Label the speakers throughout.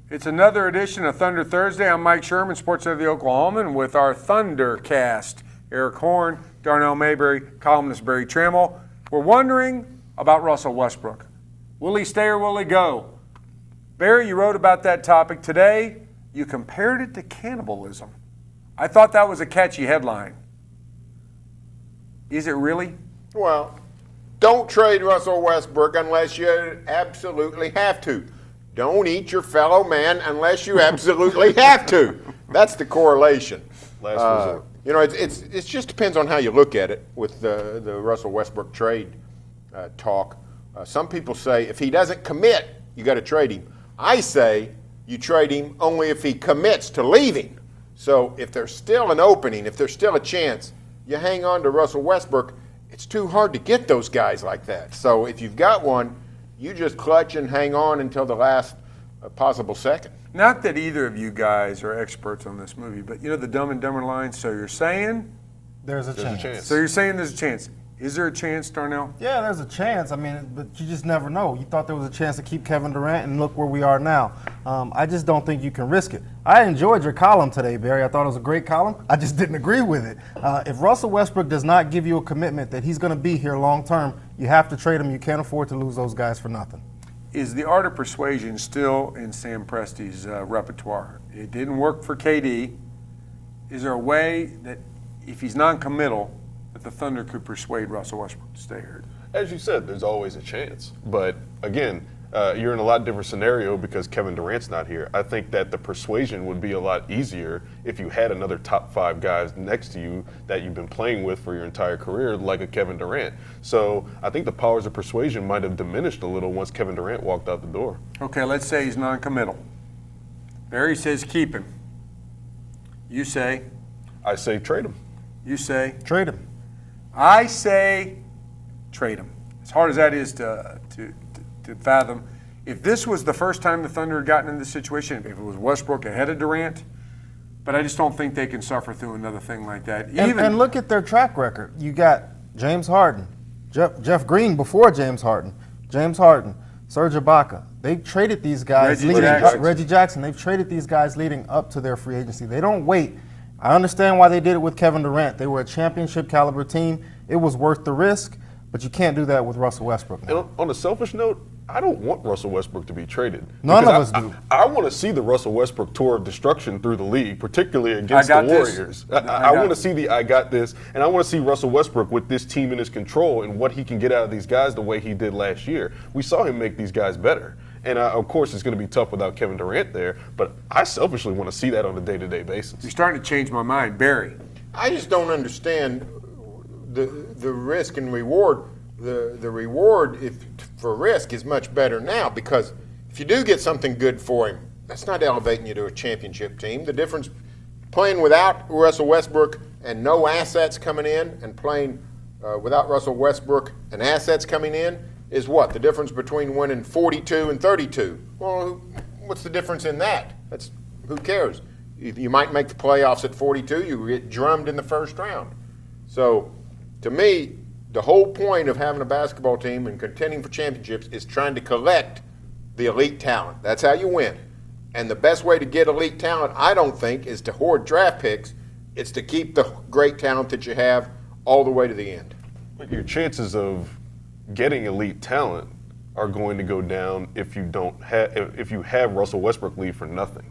Speaker 1: It's another edition of Thunder Thursday. I'm Mike Sherman, sports editor of the Oklahoman, with our Thundercast. Eric Horn, Darnell Mayberry, columnist Barry Trammell. We're wondering about Russell Westbrook. Will he stay or will he go? Barry, you wrote about that topic today. You compared it to cannibalism. I thought that was a catchy headline. Is it really?
Speaker 2: Well, don't trade Russell Westbrook unless you absolutely have to. Don't eat your fellow man unless you absolutely have to. That's the correlation.
Speaker 3: Last resort.
Speaker 2: You know, it just depends on how you look at it with the Russell Westbrook trade talk. Some people say if he doesn't commit, you got to trade him. I say you trade him only if he commits to leaving. So if there's still an opening, if there's still a chance, you hang on to Russell Westbrook. It's too hard to get those guys like that. So if you've got one, you just clutch and hang on until the last possible second.
Speaker 1: Not that either of you guys are experts on this movie, but you know the Dumb and Dumber line, so you're saying?
Speaker 4: There's a chance.
Speaker 1: So you're saying there's a chance. Is there a chance, Darnell?
Speaker 4: Yeah, there's a chance. I mean, but you just never know. You thought there was a chance to keep Kevin Durant, and look where we are now. I just don't think you can risk it. I enjoyed your column today, Barry. I thought it was a great column. I just didn't agree with it. If Russell Westbrook does not give you a commitment that he's going to be here long term, you have to trade him. You can't afford to lose those guys for nothing.
Speaker 1: Is the art of persuasion still in Sam Presti's repertoire? It didn't work for KD. Is there a way that if he's non-committal, that the Thunder could persuade Russell Westbrook to stay here?
Speaker 3: As you said, there's always a chance. But again, you're in a lot different scenario because Kevin Durant's not here. I think that the persuasion would be a lot easier if you had another top 5 guys next to you that you've been playing with for your entire career, like a Kevin Durant. So I think the powers of persuasion might have diminished a little once Kevin Durant walked out the door.
Speaker 1: Okay, let's say he's non-committal. Barry says keep him. You say?
Speaker 3: I say trade him.
Speaker 1: You say?
Speaker 4: Trade him.
Speaker 1: I say trade him. As hard as that is to fathom, if this was the first time the Thunder had gotten in this situation, if it was Westbrook ahead of Durant, but I just don't think they can suffer through another thing like that.
Speaker 4: And look at their track record. You got James Harden, Jeff Green before James Harden, Serge Ibaka. They traded these guys. Reggie Jackson. They've traded these guys leading up to their free agency. They don't wait. I understand why they did it with Kevin Durant. They were a championship caliber team. It was worth the risk, but you can't do that with Russell Westbrook now.
Speaker 3: And on a selfish note, I don't want Russell Westbrook to be traded.
Speaker 4: None of us do.
Speaker 3: I want to see the Russell Westbrook tour of destruction through the league, particularly against the Warriors. I want to see the I got this, and I want to see Russell Westbrook with this team in his control and what he can get out of these guys the way he did last year. We saw him make these guys better. And, of course, it's going to be tough without Kevin Durant there, but I selfishly want to see that on a day-to-day basis.
Speaker 1: You're starting to change my mind. Barry.
Speaker 2: I just don't understand the risk and reward. The reward for risk is much better now because if you do get something good for him, that's not elevating you to a championship team. The difference playing without Russell Westbrook and no assets coming in and playing without Russell Westbrook and assets coming in is what? The difference between winning 42 and 32. Well, what's the difference in that? Who cares? You might make the playoffs at 42. You get drummed in the first round. So, to me, the whole point of having a basketball team and contending for championships is trying to collect the elite talent. That's how you win. And the best way to get elite talent, I don't think, is to hoard draft picks. It's to keep the great talent that you have all the way to the end.
Speaker 3: But your chances of getting elite talent are going to go down if you have Russell Westbrook leave for nothing,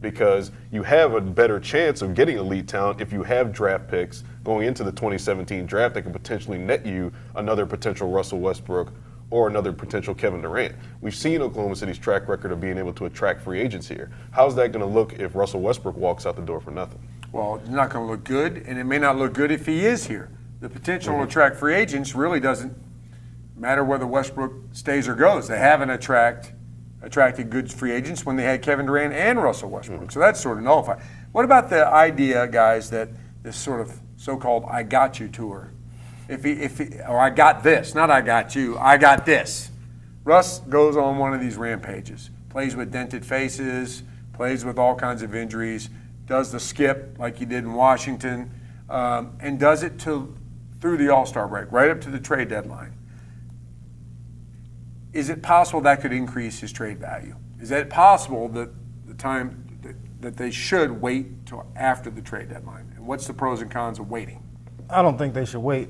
Speaker 3: because you have a better chance of getting elite talent if you have draft picks going into the 2017 draft that could potentially net you another potential Russell Westbrook or another potential Kevin Durant. We've seen Oklahoma City's track record of being able to attract free agents here. How's that going to look if Russell Westbrook walks out the door for nothing?
Speaker 1: Well, it's not going to look good, and it may not look good if he is here. The potential to attract free agents really doesn't matter whether Westbrook stays or goes. They haven't attracted good free agents when they had Kevin Durant and Russell Westbrook. So that's sort of nullified. What about the idea, guys, that this sort of so-called I got you tour, or I got this, not I got you, I got this. Russ goes on one of these rampages, plays with dented faces, plays with all kinds of injuries, does the skip like he did in Washington, and does it through the All-Star break, right up to the trade deadline. is it possible that could increase his trade value? Is it possible that the time that they should wait till after the trade deadline? And what's the pros and cons of waiting?
Speaker 4: I don't think they should wait.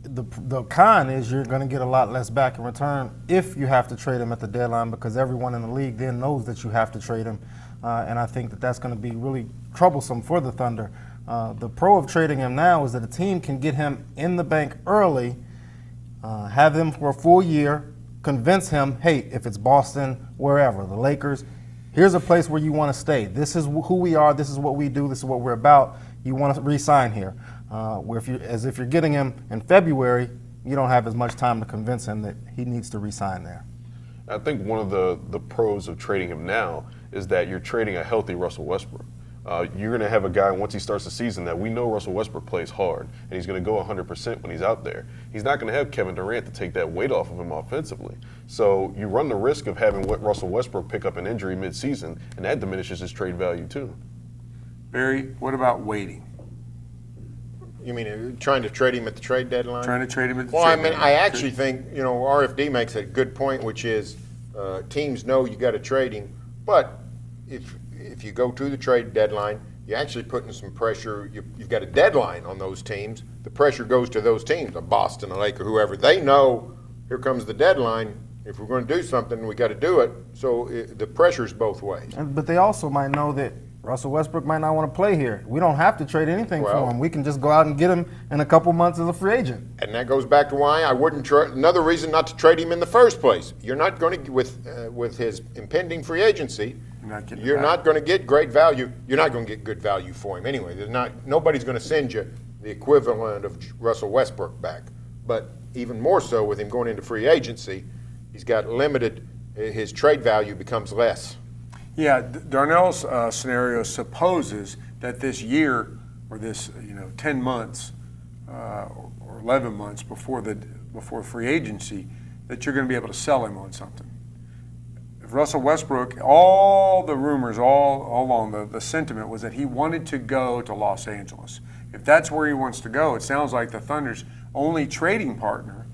Speaker 4: The con is you're going to get a lot less back in return if you have to trade him at the deadline, because everyone in the league then knows that you have to trade him. And I think that that's going to be really troublesome for the Thunder. The pro of trading him now is that a team can get him in the bank early, have him for a full year, convince him, hey, if it's Boston, wherever, the Lakers, here's a place where you want to stay. This is who we are. This is what we do. This is what we're about. You want to re-sign here. Where if you're getting him in February, you don't have as much time to convince him that he needs to re-sign there.
Speaker 3: I think one of the pros of trading him now is that you're trading a healthy Russell Westbrook. You're going to have a guy, once he starts the season, that we know Russell Westbrook plays hard, and he's going to go 100% when he's out there. He's not going to have Kevin Durant to take that weight off of him offensively. So you run the risk of having Russell Westbrook pick up an injury midseason, and that diminishes his trade value too.
Speaker 1: Barry, what about waiting?
Speaker 2: You mean trying to trade him at the trade deadline?
Speaker 1: Trying to trade him at the
Speaker 2: Well,
Speaker 1: trade
Speaker 2: I mean,
Speaker 1: deadline.
Speaker 2: I actually think, RFD makes a good point, which is teams know you got to trade him, but if you go to the trade deadline, you're actually putting some pressure. You've got a deadline on those teams. The pressure goes to those teams, a Boston, a Laker, whoever. They know here comes the deadline. If we're going to do something, we got to do it. So the pressure's both ways.
Speaker 4: But they also might know that Russell Westbrook might not want to play here. We don't have to trade anything for him. We can just go out and get him in a couple months as a free agent.
Speaker 2: And that goes back to why I wouldn't trade. Another reason not to trade him in the first place. You're not going to, with his impending free agency, you're not going to get great value. You're not going to get good value for him anyway. Nobody's going to send you the equivalent of Russell Westbrook back. But even more so with him going into free agency, he's got limited. His trade value becomes less.
Speaker 1: Yeah, Darnell's scenario supposes that this year, or this 10 months or 11 months before free agency, that you're going to be able to sell him on something. If Russell Westbrook, all the rumors all along, the sentiment was that he wanted to go to Los Angeles. If that's where he wants to go, it sounds like the Thunder's only trading partner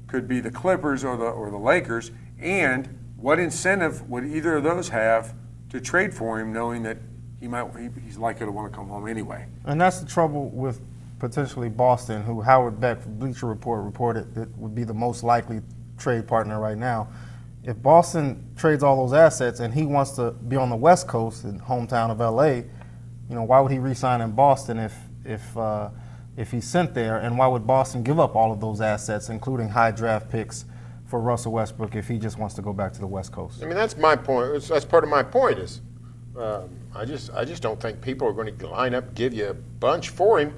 Speaker 1: could be the Clippers or the Lakers. And what incentive would either of those have to trade for him, knowing that he's likely to want to come home anyway?
Speaker 4: And that's the trouble with potentially Boston, who Howard Beck from Bleacher Report reported that would be the most likely trade partner right now. If Boston trades all those assets and he wants to be on the West Coast, in hometown of LA, why would he re-sign in Boston if he's sent there? And why would Boston give up all of those assets, including high draft picks, for Russell Westbrook if he just wants to go back to the West Coast?
Speaker 2: I mean, that's my point. That's part of my point is I just don't think people are going to line up, give you a bunch for him.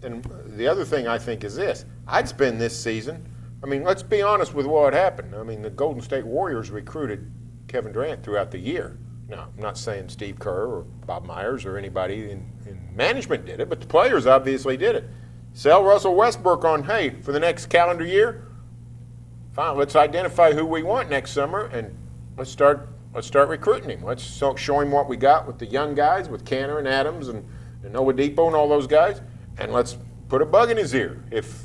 Speaker 2: And the other thing I think is this. I'd spend this season, I mean, let's be honest with what happened. I mean, the Golden State Warriors recruited Kevin Durant throughout the year. Now, I'm not saying Steve Kerr or Bob Myers or anybody in management did it, but the players obviously did it. Sell Russell Westbrook on, hey, for the next calendar year, fine, let's identify who we want next summer and let's start recruiting him. Let's show him what we got with the young guys, with Canner and Adams and Oladipo and all those guys, and let's put a bug in his ear. If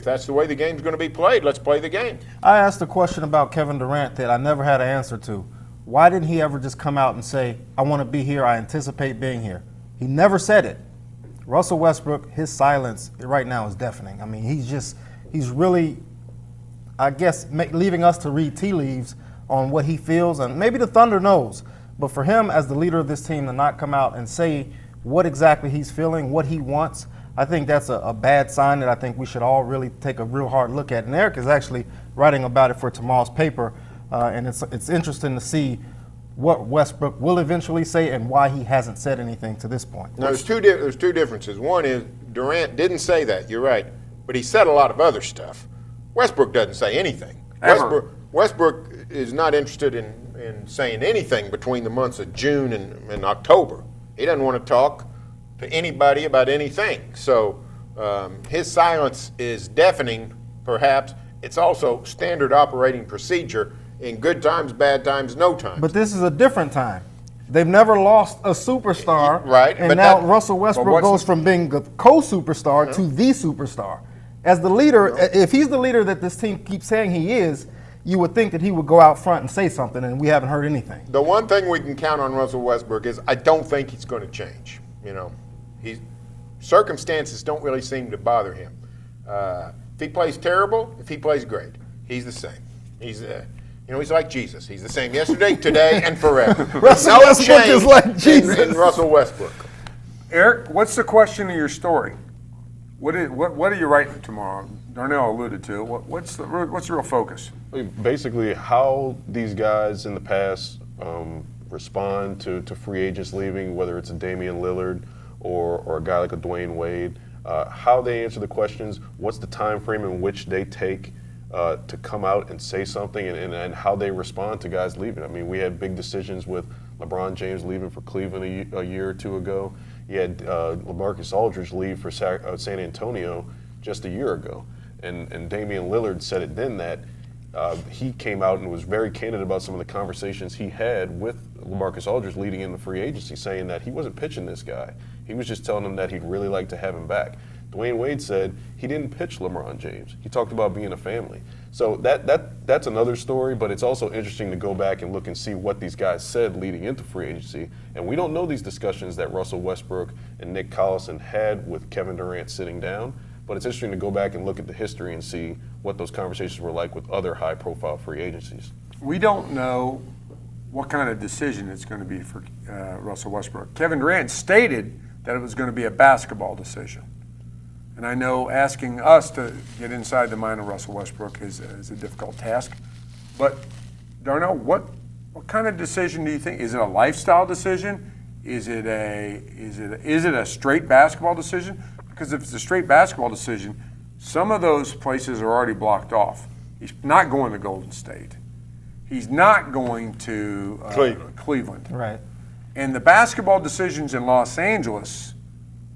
Speaker 2: that's the way the game's going to be played, let's play the game.
Speaker 4: I asked a question about Kevin Durant that I never had an answer to. Why didn't he ever just come out and say, I want to be here, I anticipate being here? He never said it. Russell Westbrook, his silence right now is deafening. I mean, he's really, I guess, leaving us to read tea leaves on what he feels, and maybe the Thunder knows. But for him as the leader of this team to not come out and say what exactly he's feeling, what he wants, I think that's a bad sign that I think we should all really take a real hard look at. And Eric is actually writing about it for tomorrow's paper, and it's interesting to see what Westbrook will eventually say and why he hasn't said anything to this point.
Speaker 2: Now, there's two differences. One is Durant didn't say that, you're right, but he said a lot of other stuff. Westbrook doesn't say anything. Westbrook is not interested in saying anything between the months of June and October. He doesn't want to talk to anybody about anything. So his silence is deafening, perhaps. It's also standard operating procedure in good times, bad times, no times.
Speaker 4: But this is a different time. They've never lost a superstar.
Speaker 2: Right.
Speaker 4: And now Russell Westbrook goes from being the co-superstar to the superstar. As the leader, if he's the leader that this team keeps saying he is, you would think that he would go out front and say something, and we haven't heard anything.
Speaker 2: The one thing we can count on Russell Westbrook is I don't think he's going to change. Circumstances don't really seem to bother him. If he plays terrible, if he plays great, he's the same. He's like Jesus. He's the same yesterday, today, and forever.
Speaker 4: Russell Westbrook is like Jesus.
Speaker 2: In Russell Westbrook.
Speaker 1: Eric, what's the question of your story? What are you writing tomorrow? Darnell alluded to. What's the real focus?
Speaker 3: Basically, how these guys in the past respond to free agents leaving, whether it's a Damian Lillard or a guy like a Dwayne Wade, how they answer the questions, what's the time frame in which they take to come out and say something, and how they respond to guys leaving. I mean, we had big decisions with LeBron James leaving for Cleveland a year or two ago. You had LaMarcus Aldridge leave for San Antonio just a year ago. And Damian Lillard said it then that he came out and was very candid about some of the conversations he had with LaMarcus Aldridge leading in the free agency, saying that he wasn't pitching this guy. He was just telling him that he'd really like to have him back. Dwayne Wade said he didn't pitch LeBron James. He talked about being a family. So that's another story, but it's also interesting to go back and look and see what these guys said leading into free agency. And we don't know these discussions that Russell Westbrook and Nick Collison had with Kevin Durant sitting down, but it's interesting to go back and look at the history and see what those conversations were like with other high-profile free agencies.
Speaker 1: We don't know what kind of decision it's going to be for Russell Westbrook. Kevin Durant stated that it was going to be a basketball decision. And I know asking us to get inside the mind of Russell Westbrook is a difficult task. But, Darnell, what kind of decision do you think? Is it a lifestyle decision? Is it a straight basketball decision? Because if it's a straight basketball decision, some of those places are already blocked off. He's not going to Golden State. He's not going to Cleveland.
Speaker 4: Right.
Speaker 1: And the basketball decisions in Los Angeles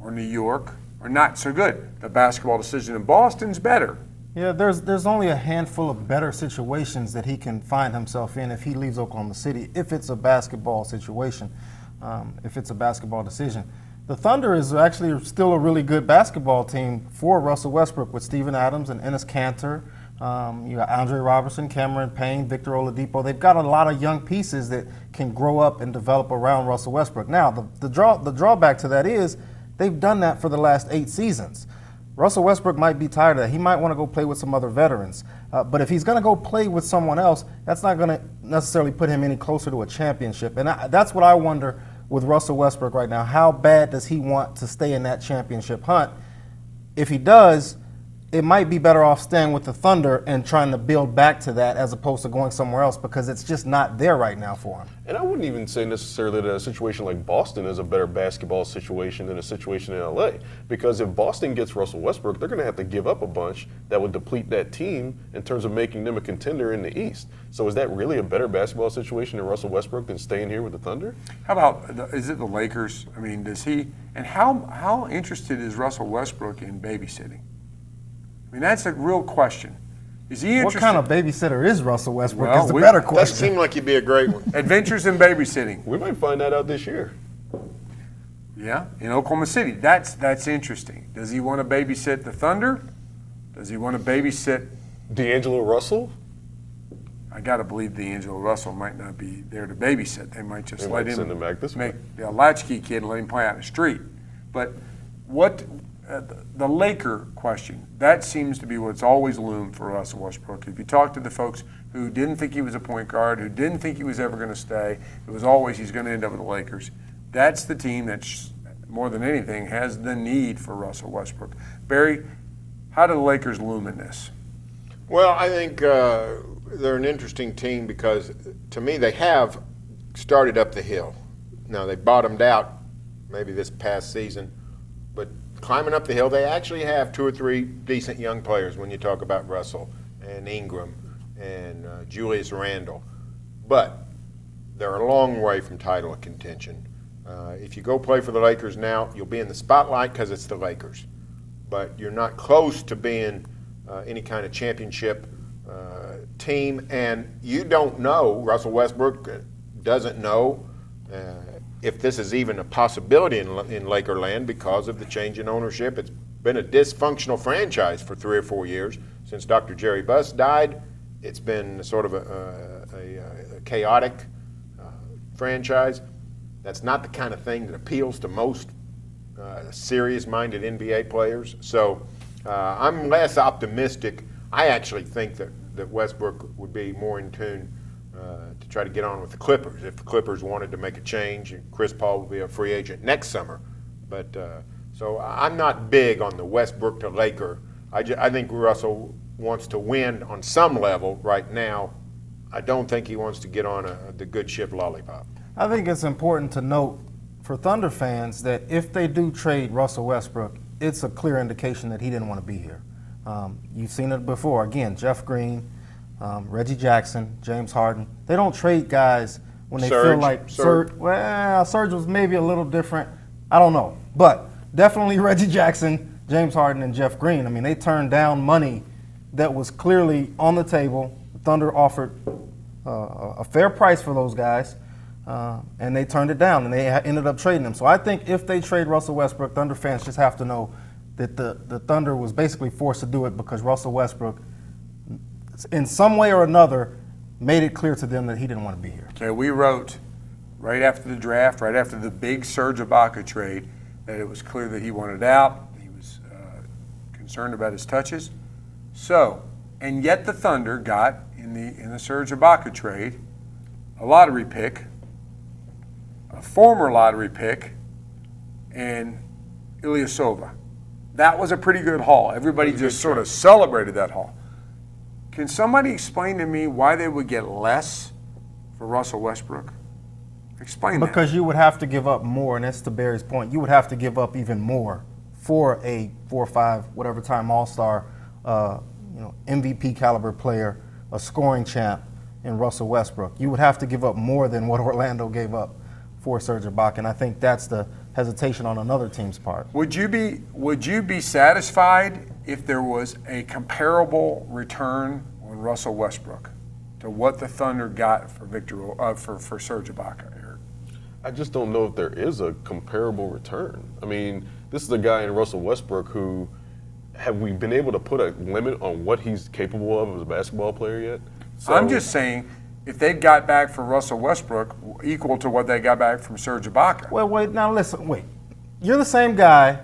Speaker 1: or New York are not so good. The basketball decision in Boston's better.
Speaker 4: Yeah, there's only a handful of better situations that he can find himself in if he leaves Oklahoma City, if it's a basketball situation, if it's a basketball decision. The Thunder is actually still a really good basketball team for Russell Westbrook with Steven Adams and Enes Kanter. You got Andre Robertson, Cameron Payne, Victor Oladipo. They've got a lot of young pieces that can grow up and develop around Russell Westbrook. Now, the drawback to that is they've done that for the last 8 seasons. Russell Westbrook might be tired of that. He might want to go play with some other veterans. But if he's going to go play with someone else, that's not going to necessarily put him any closer to a championship. And that's what I wonder with Russell Westbrook right now. How bad does he want to stay in that championship hunt? If he does, it might be better off staying with the Thunder and trying to build back to that as opposed to going somewhere else, because it's just not there right now for him.
Speaker 3: And I wouldn't even say necessarily that a situation like Boston is a better basketball situation than a situation in LA. Because if Boston gets Russell Westbrook, they're going to have to give up a bunch that would deplete that team in terms of making them a contender in the East. So is that really a better basketball situation in Russell Westbrook than staying here with the Thunder?
Speaker 1: How about, is it the Lakers? I mean, does he, and how interested is Russell Westbrook in babysitting? I mean, that's a real question. Is he interested?
Speaker 4: What kind of babysitter is Russell Westbrook
Speaker 1: Well,
Speaker 4: is the better question.
Speaker 2: That seemed like he'd be a great one.
Speaker 1: Adventures in babysitting.
Speaker 3: We might find that out this year.
Speaker 1: Yeah, in Oklahoma City. That's interesting. Does he want to babysit the Thunder? Does he want to babysit
Speaker 3: D'Angelo Russell?
Speaker 1: I got to believe D'Angelo Russell might not be there to babysit. They might just let him
Speaker 3: send him back this way.
Speaker 1: make a latchkey kid and let him play out in the street. But what the Laker question, that seems to be what's always loomed for Russell Westbrook. If you talk to the folks who didn't think he was a point guard, who didn't think he was ever going to stay, it was always he's going to end up with the Lakers. That's the team that, more than anything, has the need for Russell Westbrook. Barry, how do the Lakers loom in this?
Speaker 2: Well, I think they're an interesting team because, to me, they have started up the hill. Now, they bottomed out maybe this past season, but climbing up the hill, they actually have 2 or 3 decent young players when you talk about Russell and Ingram and Julius Randle. But they're a long way from title contention. If you go play for the Lakers now, you'll be in the spotlight because it's the Lakers. But you're not close to being any kind of championship team. And you don't know, Russell Westbrook doesn't know if this is even a possibility in Lakerland because of the change in ownership. It's been a dysfunctional franchise for 3 or 4 years. Since Dr. Jerry Buss died, it's been sort of a chaotic franchise. That's not the kind of thing that appeals to most serious-minded NBA players. So I'm less optimistic. I actually think that Westbrook would be more in tune to try to get on with the Clippers. If the Clippers wanted to make a change, Chris Paul will be a free agent next summer. But so I'm not big on the Westbrook to Laker. I think Russell wants to win on some level right now. I don't think he wants to get on the good ship lollipop.
Speaker 4: I think it's important to note for Thunder fans that if they do trade Russell Westbrook, it's a clear indication that he didn't want to be here. You've seen it before. Again, Jeff Green, Reggie Jackson, James Harden. They don't trade guys when they feel like Serge was maybe a little different. I don't know. But definitely Reggie Jackson, James Harden, and Jeff Green. I mean, they turned down money that was clearly on the table. The Thunder offered a fair price for those guys, and they turned it down, and they ended up trading them. So I think if they trade Russell Westbrook, Thunder fans just have to know that the Thunder was basically forced to do it because Russell Westbrook, in some way or another, made it clear to them that he didn't want to be here.
Speaker 1: Okay, we wrote right after the draft, right after the big Serge Ibaka trade, that it was clear that he wanted out. He was concerned about his touches. So, and yet the Thunder got in the Serge Ibaka trade a lottery pick, a former lottery pick, and Ilyasova. That was a pretty good haul. Everybody just sort of celebrated that haul. Can somebody explain to me why they would get less for Russell Westbrook? Explain that.
Speaker 4: Because you would have to give up more, and that's to Barry's point. You would have to give up even more for a 4 or 5, whatever time All-Star, MVP caliber player, a scoring champ in Russell Westbrook. You would have to give up more than what Orlando gave up for Serge Ibaka, and I think that's the hesitation on another team's part.
Speaker 1: Would you be satisfied if there was a comparable return on Russell Westbrook to what the Thunder got for for Serge Ibaka, Eric?
Speaker 3: I just don't know if there is a comparable return. I mean, this is a guy in Russell Westbrook who, have we been able to put a limit on what he's capable of as a basketball player yet? So,
Speaker 1: I'm just saying, if they got back for Russell Westbrook equal to what they got back from Serge Ibaka.
Speaker 4: Well, wait, now listen, wait. You're the same guy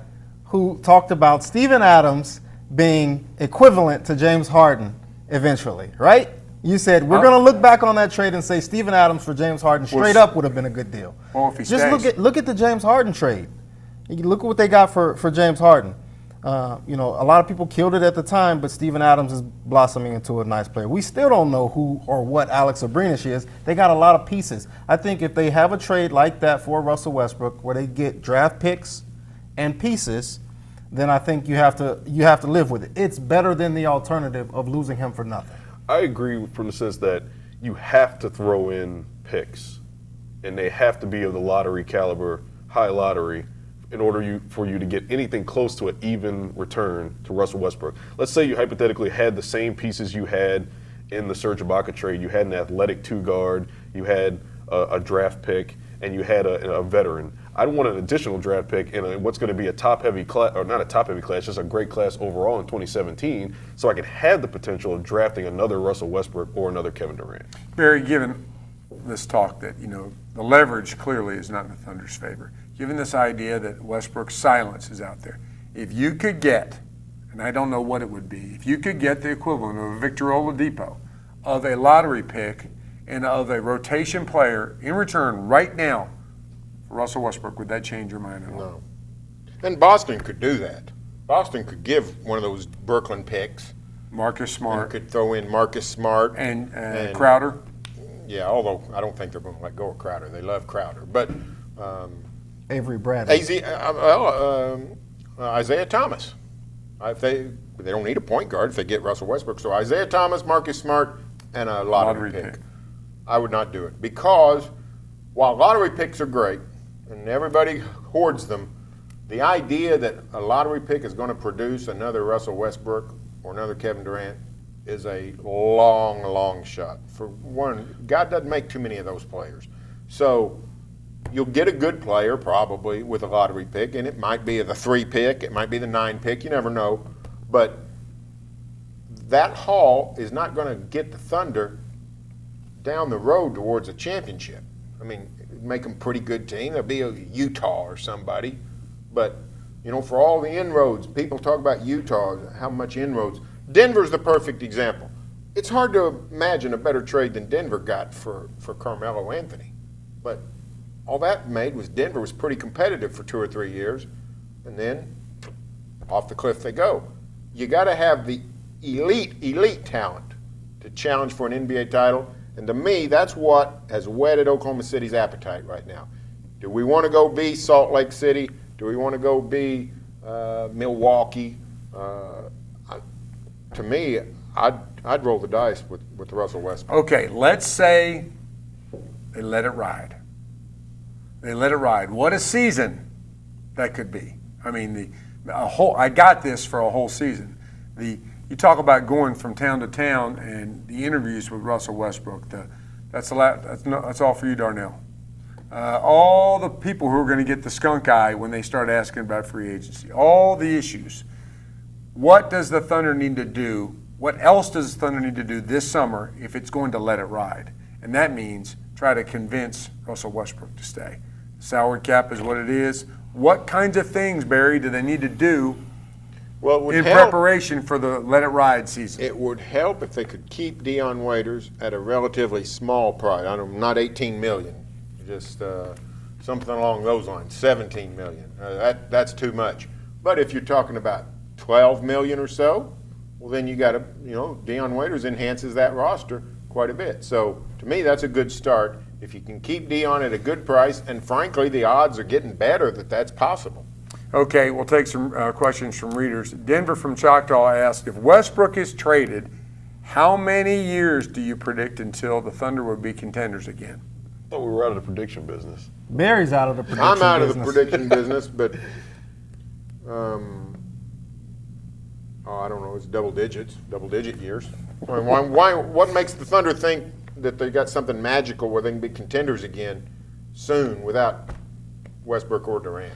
Speaker 4: who talked about Steven Adams being equivalent to James Harden eventually, right? You said, we're going to look back on that trade and say Steven Adams for James Harden straight up would have been a good deal.
Speaker 1: Well, if he
Speaker 4: Just
Speaker 1: stays.
Speaker 4: look at the James Harden trade. Look at what they got for James Harden. A lot of people killed it at the time, but Steven Adams is blossoming into a nice player. We still don't know who or what Alex Abrinish is. They got a lot of pieces. I think if they have a trade like that for Russell Westbrook, where they get draft picks and pieces, then I think you have to live with it. It's better than the alternative of losing him for nothing.
Speaker 3: I agree from the sense that you have to throw in picks, and they have to be of the lottery caliber, high lottery, in order for you to get anything close to an even return to Russell Westbrook. Let's say you hypothetically had the same pieces you had in the Serge Ibaka trade. You had an athletic 2-guard, you had a draft pick, and you had a veteran. I want an additional draft pick in what's going to be a top-heavy class, or not a top-heavy class, just a great class overall in 2017, so I can have the potential of drafting another Russell Westbrook or another Kevin Durant.
Speaker 1: Barry, given this talk that, the leverage clearly is not in the Thunder's favor, given this idea that Westbrook's silence is out there, if you could get, and I don't know what it would be, if you could get the equivalent of a Victor Oladipo, of a lottery pick, and of a rotation player in return right now for Russell Westbrook, would that change your mind at all?
Speaker 2: No. And Boston could do that. Boston could give one of those Brooklyn picks.
Speaker 1: Marcus Smart.
Speaker 2: Could throw in Marcus Smart.
Speaker 1: And Crowder.
Speaker 2: Yeah, although I don't think they're going to let go of Crowder. They love Crowder. But
Speaker 4: Avery Bradley.
Speaker 2: Isaiah Thomas. If they don't need a point guard if they get Russell Westbrook. So Isaiah Thomas, Marcus Smart, and a lottery pick. I would not do it because while lottery picks are great and everybody hoards them, the idea that a lottery pick is going to produce another Russell Westbrook or another Kevin Durant is a long, long shot. For one, God doesn't make too many of those players. So you'll get a good player probably with a lottery pick, and it might be the 3 pick, it might be the 9 pick, you never know. But that haul is not going to get the Thunder down the road towards a championship. I mean, it'd make them a pretty good team. There'll be a Utah or somebody. But, you know, for all the inroads, people talk about Utah, how much inroads. Denver's the perfect example. It's hard to imagine a better trade than Denver got for Carmelo Anthony. But all that made was Denver was pretty competitive for 2 or 3 years, and then off the cliff they go. You got to have the elite talent to challenge for an NBA title, and to me, that's what has whetted Oklahoma City's appetite right now. Do we want to go be Salt Lake City? Do we want to go be Milwaukee? To me, I'd roll the dice with Russell Westbrook.
Speaker 1: Okay, let's say they let it ride. They let it ride. What a season that could be. I mean, I got this for a whole season. You talk about going from town to town and the interviews with Russell Westbrook. That's all for you, Darnell. All the people who are going to get the skunk eye when they start asking about free agency. All the issues. What does the Thunder need to do? What else does the Thunder need to do this summer if it's going to let it ride? And that means try to convince Russell Westbrook to stay. The salary cap is what it is. What kinds of things, Barry, do they need to do in preparation for the let it ride season?
Speaker 2: It would help if they could keep Dion Waiters at a relatively small price. I don't, not $18 million, just something along those lines. $17 million. That's too much. But if you're talking about $12 million or so, well, then you got to, Dion Waiters enhances that roster quite a bit. So to me, that's a good start. If you can keep Dion at a good price, and frankly, the odds are getting better that that's possible.
Speaker 1: Okay, we'll take some questions from readers. Denver from Choctaw asked, if Westbrook is traded, how many years do you predict until the Thunder would be contenders again?
Speaker 3: I thought we were out of the prediction business.
Speaker 4: Barry's out of the prediction business.
Speaker 2: I'm out of the prediction business, but I don't know, it's double-digit years. I mean, what makes the Thunder think that they got something magical where they can be contenders again soon without Westbrook or Durant?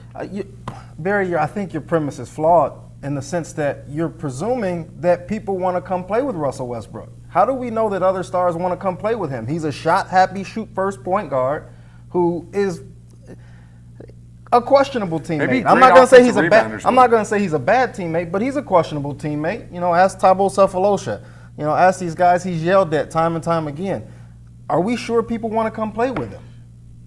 Speaker 4: Barry, I think your premise is flawed in the sense that you're presuming that people want to come play with Russell Westbrook. How do we know that other stars want to come play with him? He's a shot-happy, shoot-first point guard who is a questionable teammate. I'm not going to say he's a bad. I'm not going to say he's a bad teammate, but he's a questionable teammate. Ask Thabo Cephalosha. Ask these guys he's yelled at time and time again. Are we sure people want to come play with him?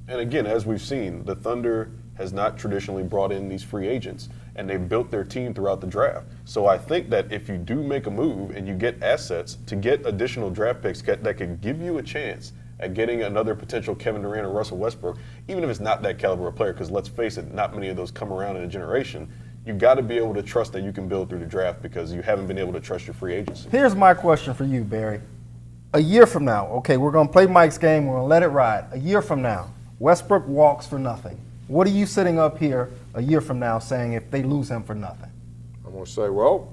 Speaker 3: And again, as we've seen, the Thunder has not traditionally brought in these free agents, and they've built their team throughout the draft. So I think that if you do make a move and you get assets to get additional draft picks that can give you a chance at getting another potential Kevin Durant or Russell Westbrook, even if it's not that caliber of player, because let's face it, not many of those come around in a generation, you got to be able to trust that you can build through the draft because you haven't been able to trust your free agency.
Speaker 4: Here's my question for you, Barry. A year from now, okay, we're going to play Mike's game, we're going to let it ride. A year from now, Westbrook walks for nothing. What are you sitting up here a year from now saying if they lose him for nothing?
Speaker 2: I'm going to say, well,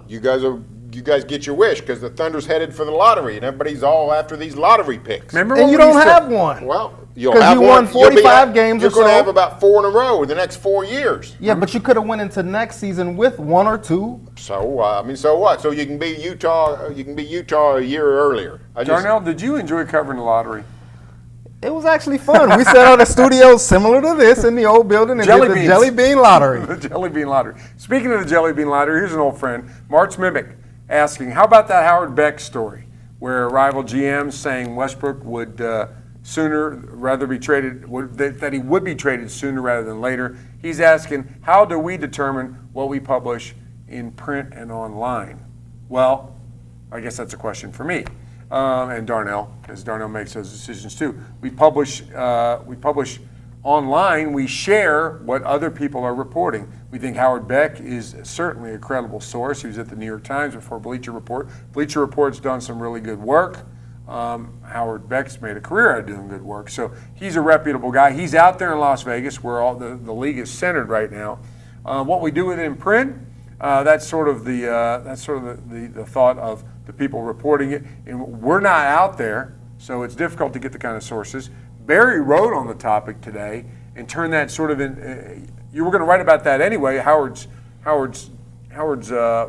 Speaker 2: you guys get your wish because the Thunder's headed for the lottery and everybody's all after these lottery picks.
Speaker 1: Remember
Speaker 4: and you don't have one.
Speaker 2: Well, you'll have
Speaker 4: you
Speaker 2: one.
Speaker 4: won 45 games
Speaker 2: You're
Speaker 4: or
Speaker 2: going to
Speaker 4: so.
Speaker 2: have about 4 in a row in the next 4 years.
Speaker 4: Yeah, but you could have went into next season with 1 or 2.
Speaker 2: So what? So you can be Utah. You can be Utah a year earlier.
Speaker 1: Darnell, did you enjoy covering the lottery?
Speaker 4: It was actually fun. We sat on a studio similar to this in the old building and did the Jelly Bean Lottery.
Speaker 1: The Jelly Bean Lottery. Speaking of the Jelly Bean Lottery, here's an old friend, March Mimic, asking, how about that Howard Beck story where rival GMs saying Westbrook would sooner rather be traded, that he would be traded sooner rather than later. He's asking, how do we determine what we publish in print and online? Well, I guess that's a question for me. And Darnell, because Darnell makes those decisions too. We publish online. We share what other people are reporting. We think Howard Beck is certainly a credible source. He was at the New York Times before Bleacher Report. Bleacher Report's done some really good work. Howard Beck's made a career out of doing good work. So he's a reputable guy. He's out there in Las Vegas where all the league is centered right now. What we do with it in print, that's sort of the thought of the people reporting it. And we're not out there, so it's difficult to get the kind of sources. Barry wrote on the topic today and turned that sort of in. You were going to write about that anyway. Howard's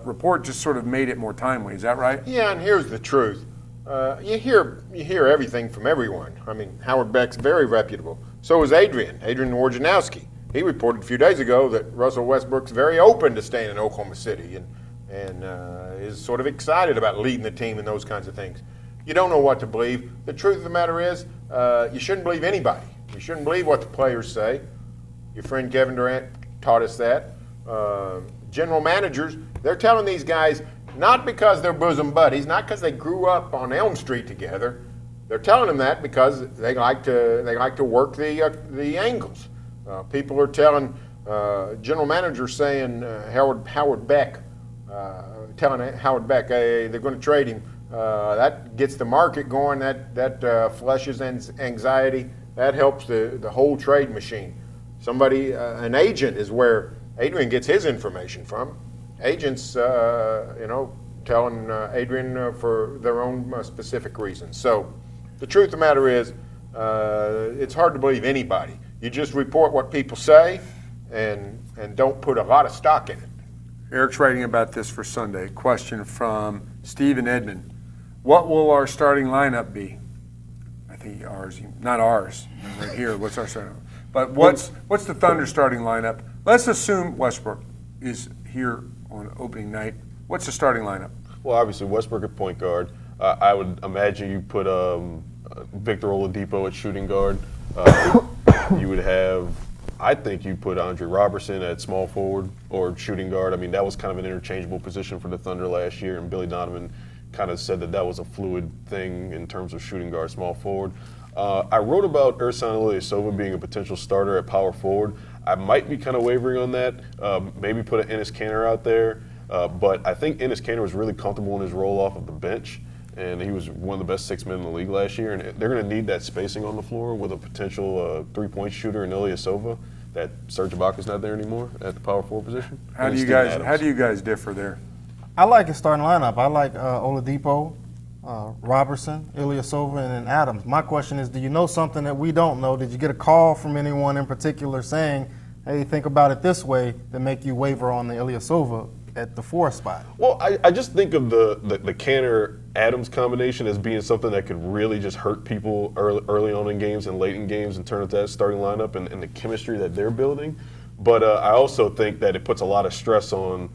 Speaker 1: report just sort of made it more timely. Is that right?
Speaker 2: Yeah, and here's the truth. You hear everything from everyone. I mean, Howard Beck's very reputable. So is Adrian Wojnarowski. He reported a few days ago that Russell Westbrook's very open to staying in Oklahoma City and is sort of excited about leading the team and those kinds of things. You don't know what to believe. The truth of the matter is, you shouldn't believe anybody. You shouldn't believe what the players say. Your friend Kevin Durant taught us that. General managers, they're telling these guys, not because they're bosom buddies, not because they grew up on Elm Street together. They're telling them that because they like to work the angles. People are telling general managers saying Howard Beck, telling Howard Beck, hey, they're going to trade him. That gets the market going. That flushes anxiety. That helps the whole trade machine. Somebody, an agent, is where Adrian gets his information from. Agents, telling Adrian for their own specific reasons. So the truth of the matter is, it's hard to believe anybody. You just report what people say and don't put a lot of stock in it.
Speaker 1: Eric's writing about this for Sunday. Question from Steve and Edmond. What will our starting lineup be? I think ours, not ours, right here. What's our starting lineup? But what's the Thunder starting lineup? Let's assume Westbrook is here on opening night. What's the starting lineup?
Speaker 3: Well, obviously Westbrook at point guard. I would imagine you put Victor Oladipo at shooting guard. You would have, I think you'd put Andre Robertson at small forward or shooting guard. I mean, that was kind of an interchangeable position for the Thunder last year, and Billy Donovan kind of said that was a fluid thing in terms of shooting guard, small forward. I wrote about Ersan Ilyasova being a potential starter at power forward. I might be kind of wavering on that. Maybe put an Enes Kanter out there. But I think Enes Kanter was really comfortable in his role off of the bench, and he was one of the best 6 men in the league last year. And they're going to need that spacing on the floor with a potential three-point shooter in Ilyasova. That Serge Ibaka's not there anymore at the power forward position.
Speaker 1: How do you guys differ there?
Speaker 4: I like his starting lineup. I like Oladipo, Robertson, Ilyasova, and then Adams. My question is, do you know something that we don't know? Did you get a call from anyone in particular saying, hey, think about it this way, that make you waver on the Ilyasova at the 4 spot?
Speaker 3: Well, I just think of the Kanter-Adams combination as being something that could really just hurt people early on in games and late in games in terms of that starting lineup and the chemistry that they're building. But I also think that it puts a lot of stress on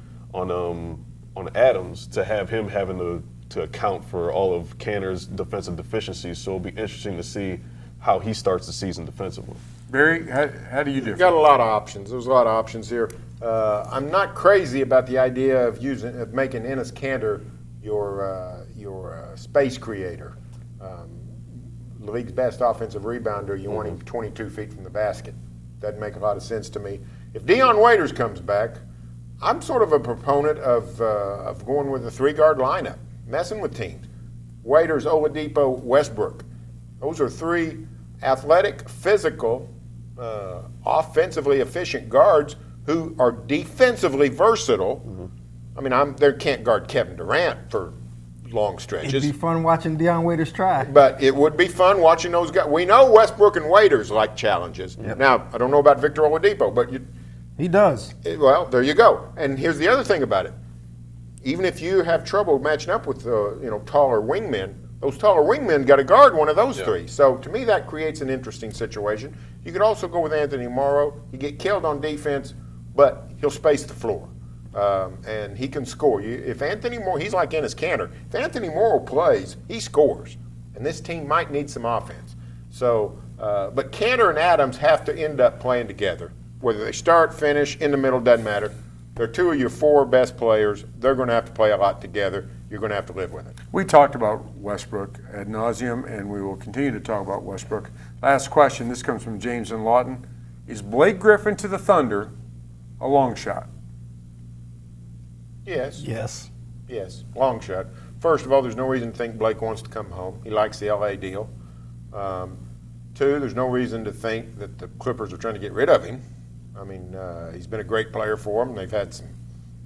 Speaker 3: Adams to have him having to account for all of Kanter's defensive deficiencies. So it'll be interesting to see how he starts the season defensively.
Speaker 1: Barry, how do you differ?
Speaker 2: You've got a lot of options. There's a lot of options here. I'm not crazy about the idea of making Enes Kanter your space creator. The league's best offensive rebounder. You want him 22 feet from the basket. Doesn't make a lot of sense to me. If Dion Waiters comes back, I'm sort of a proponent of going with a 3-guard lineup, messing with teams. Waiters, Oladipo, Westbrook. Those are 3 athletic, physical, offensively efficient guards who are defensively versatile. I mean, they can't guard Kevin Durant for long stretches.
Speaker 4: It'd be fun watching Dion Waiters try.
Speaker 2: But it would be fun watching those guys. We know Westbrook and Waiters like challenges.
Speaker 4: Yep.
Speaker 2: Now, I don't know about Victor Oladipo, but
Speaker 4: he does.
Speaker 2: Well, there you go. And here's the other thing about it. Even if you have trouble matching up with taller wingmen, those taller wingmen got to guard one of those 3. So to me, that creates an interesting situation. You could also go with Anthony Morrow. He get killed on defense, but he'll space the floor. And he can score. If Anthony Morrow, he's like Enes Kanter. If Anthony Morrow plays, he scores. And this team might need some offense. So, but Kanter and Adams have to end up playing together. Whether they start, finish, in the middle, doesn't matter. They're 2 of your 4 best players. They're going to have to play a lot together. You're going to have to live with it.
Speaker 1: We talked about Westbrook ad nauseum, and we will continue to talk about Westbrook. Last question. This comes from James in Lawton. Is Blake Griffin to the Thunder a long shot?
Speaker 2: Yes.
Speaker 4: Yes.
Speaker 2: Yes, long shot. First of all, there's no reason to think Blake wants to come home. He likes the LA deal. 2, there's no reason to think that the Clippers are trying to get rid of him. I mean, he's been a great player for them. They've had some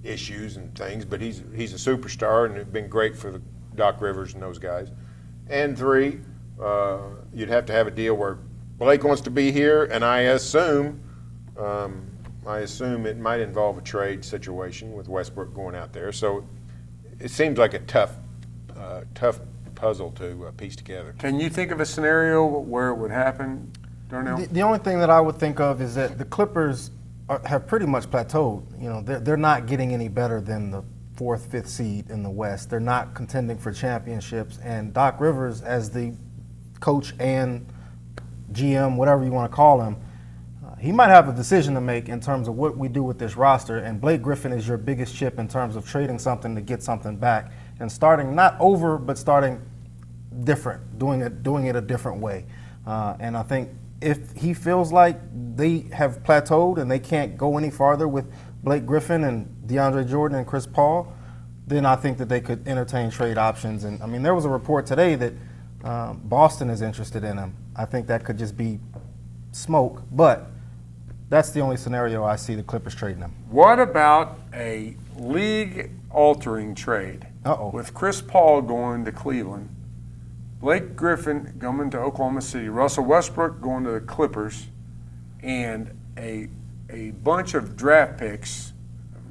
Speaker 2: issues and things, but he's a superstar and it's been great for the Doc Rivers and those guys. And 3, you'd have to have a deal where Blake wants to be here, and I assume it might involve a trade situation with Westbrook going out there. So it seems like a tough puzzle to piece together.
Speaker 1: Can you think of a scenario where it would happen, Darnell?
Speaker 4: The only thing that I would think of is that the Clippers have pretty much plateaued. You know, they're not getting any better than the 4th, 5th seed in the West. They're not contending for championships. And Doc Rivers, as the coach and GM, whatever you want to call him, he might have a decision to make in terms of what we do with this roster. And Blake Griffin is your biggest chip in terms of trading something to get something back and starting not over, but starting different, doing it a different way. And I think if he feels like they have plateaued and they can't go any farther with Blake Griffin and DeAndre Jordan and Chris Paul, then I think that they could entertain trade options. And I mean, there was a report today that Boston is interested in him. I think that could just be smoke, but that's the only scenario I see the Clippers trading him.
Speaker 1: What about a league-altering trade? With Chris Paul going to Cleveland, Blake Griffin going to Oklahoma City, Russell Westbrook going to the Clippers, and a bunch of draft picks,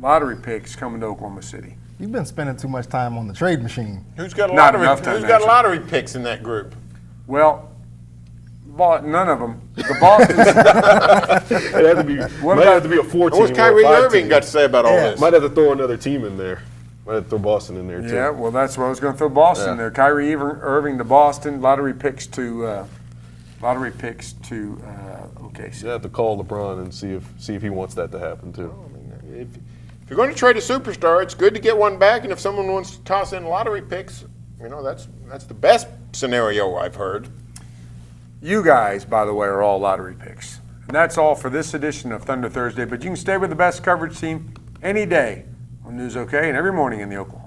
Speaker 1: lottery picks coming to Oklahoma City.
Speaker 4: You've been spending too much time on the trade machine.
Speaker 2: Who's got
Speaker 1: Not enough time,
Speaker 2: Who's got
Speaker 1: actually.
Speaker 2: lottery picks in that group?
Speaker 1: Well, none of them. The Boston's.
Speaker 3: It had to be, might have to be a 4-team.
Speaker 2: What's
Speaker 3: or a
Speaker 2: Kyrie
Speaker 3: 5-team.
Speaker 2: Irving got to say about all this?
Speaker 3: Might have to throw another team in there. Might have to throw Boston in there too.
Speaker 1: Yeah, well, that's what I was going to throw Boston
Speaker 3: Yeah.
Speaker 1: there. Kyrie Irving to Boston, lottery picks to OKC.
Speaker 3: You have to call LeBron and see if he wants that to happen too.
Speaker 2: If you're going to trade a superstar, it's good to get one back. And if someone wants to toss in lottery picks, that's the best scenario I've heard.
Speaker 1: You guys, by the way, are all lottery picks. And that's all for this edition of Thunder Thursday. But you can stay with the best coverage team any day on News OK and every morning in the Oklahoma.